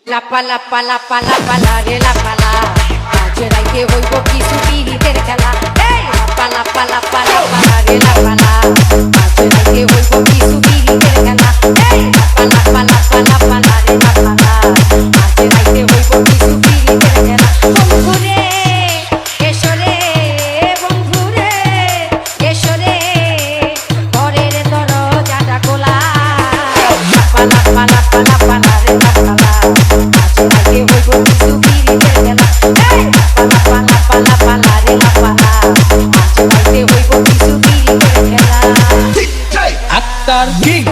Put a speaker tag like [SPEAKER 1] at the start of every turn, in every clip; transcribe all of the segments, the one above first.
[SPEAKER 1] লাপালা পালা পালা পালা রে লাপালা আজ রাইতে হইব কিছু পিরিতের খেলা এই লাপালা পালা পালা পালা রে লাপালা আজ রাইতে হইব কিছু পিরিতের খেলা এই লাপালা পালা পালা পালা রে লাপালা আজ রাইতে হইব কিছু পিরিতের খেলা বন্ধুরে এসো রে বন্ধুরে এসো রে ঘরের দরজাটা খোলা লাপালা পালা পালা পালা রে লাপালা
[SPEAKER 2] আক্তার কিং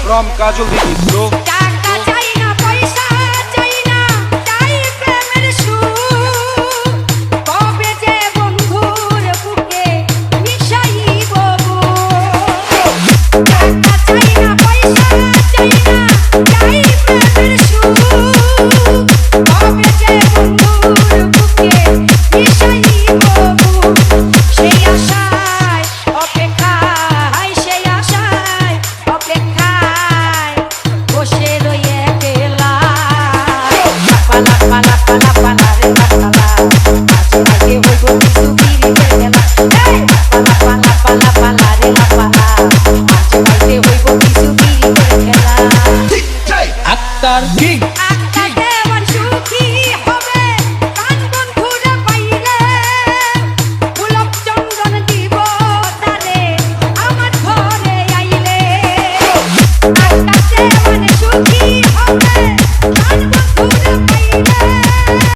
[SPEAKER 3] from Kajol